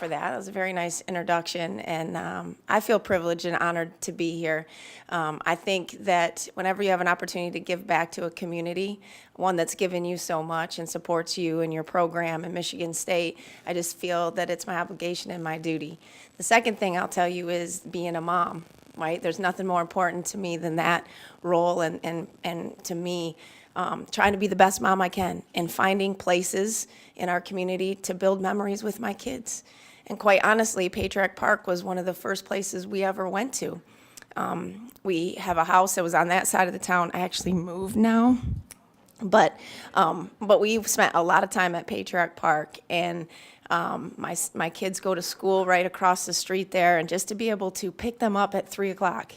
for that. That was a very nice introduction, and I feel privileged and honored to be here. I think that whenever you have an opportunity to give back to a community, one that's given you so much and supports you and your program in Michigan State, I just feel that it's my obligation and my duty. The second thing I'll tell you is being a mom, right? There's nothing more important to me than that role, and to me, trying to be the best mom I can and finding places in our community to build memories with my kids. And quite honestly, Patriarch Park was one of the first places we ever went to. We have a house that was on that side of the town. I actually moved now, but we've spent a lot of time at Patriarch Park, and my kids go to school right across the street there, and just to be able to pick them up at 3 o'clock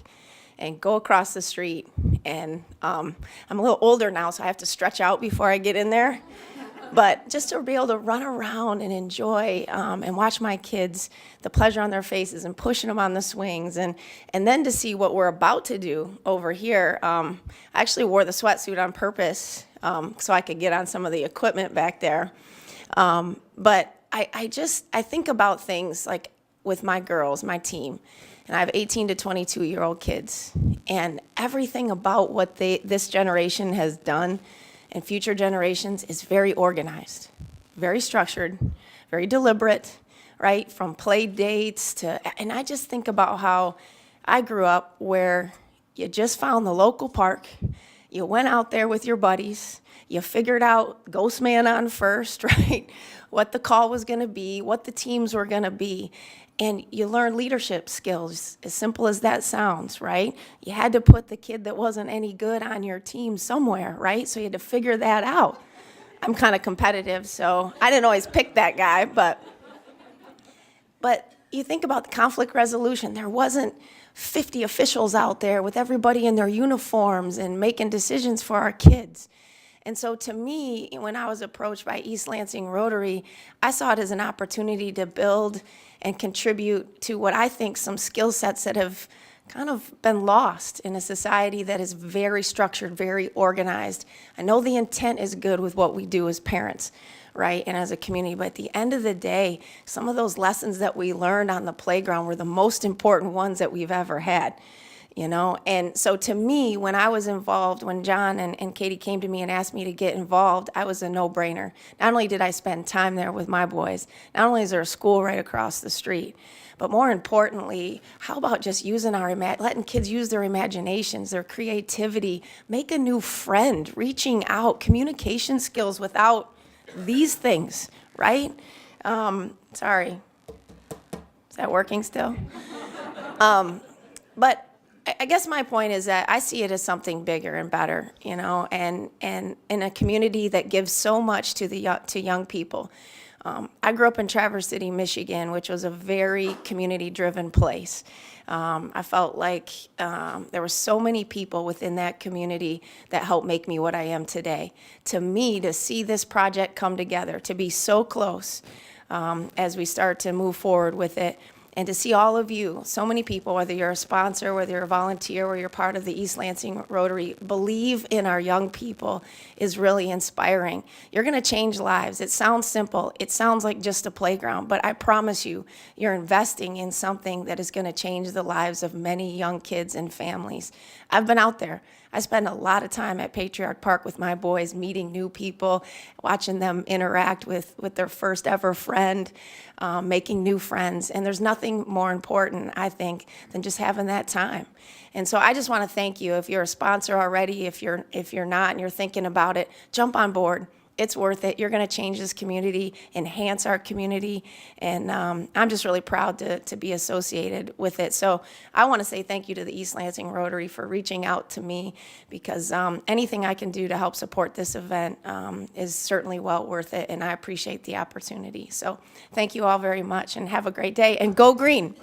and go across the street, and I'm a little older now, so I have to stretch out before I get in there. But just to be able to run around and enjoy and watch my kids, the pleasure on their faces and pushing them on the swings, and then to see what we're about to do over here. I actually wore the sweatsuit on purpose so I could get on some of the equipment back there. But I think about things like with my girls, my team, and I have 18 to 22-year-old kids, and everything about what this generation has done and future generations is very organized, very structured, very deliberate, right? From play dates and I just think about how I grew up where you just found the local park, you went out there with your buddies, you figured out ghost man on first, right? What the call was gonna be, what the teams were gonna be. And you learn leadership skills, as simple as that sounds, right? You had to put the kid that wasn't any good on your team somewhere, right? So you had to figure that out. I'm kind of competitive, so I didn't always pick that guy, but you think about the conflict resolution. There wasn't 50 officials out there with everybody in their uniforms and making decisions for our kids. And so to me, when I was approached by East Lansing Rotary, I saw it as an opportunity to build and contribute to what I think some skill sets that have kind of been lost in a society that is very structured, very organized. I know the intent is good with what we do as parents, right, and as a community, but at the end of the day, some of those lessons that we learned on the playground were the most important ones that we've ever had. You know, and so to me, when I was involved, when John and Katie came to me and asked me to get involved, I was a no-brainer. Not only did I spend time there with my boys, not only is there a school right across the street, but more importantly, how about just using letting kids use their imaginations, their creativity, make a new friend, reaching out, communication skills without these things, right? Sorry, is that working still? But I guess my point is that I see it as something bigger and better, you know, and in a community that gives so much to young people. I grew up in Traverse City, Michigan, which was a very community-driven place. I felt like there were so many people within that community that helped make me what I am today. To me, to see this project come together, to be so close as we start to move forward with it, and to see all of you, so many people, whether you're a sponsor, whether you're a volunteer, or you're part of the East Lansing Rotary, believe in our young people is really inspiring. You're gonna change lives. It sounds simple. It sounds like just a playground, but I promise you, you're investing in something that is gonna change the lives of many young kids and families. I've been out there. I spend a lot of time at Patriarch Park with my boys, meeting new people, watching them interact with their first ever friend, making new friends. And there's nothing more important, I think, than just having that time. And so I just want to thank you. If you're a sponsor already, if you're not and you're thinking about it, jump on board. It's worth it. You're going to change this community, enhance our community, and I'm just really proud to be associated with it. So I want to say thank you to the East Lansing Rotary for reaching out to me, because anything I can do to help support this event is certainly well worth it, and I appreciate the opportunity. So thank you all very much, and have a great day, and go green.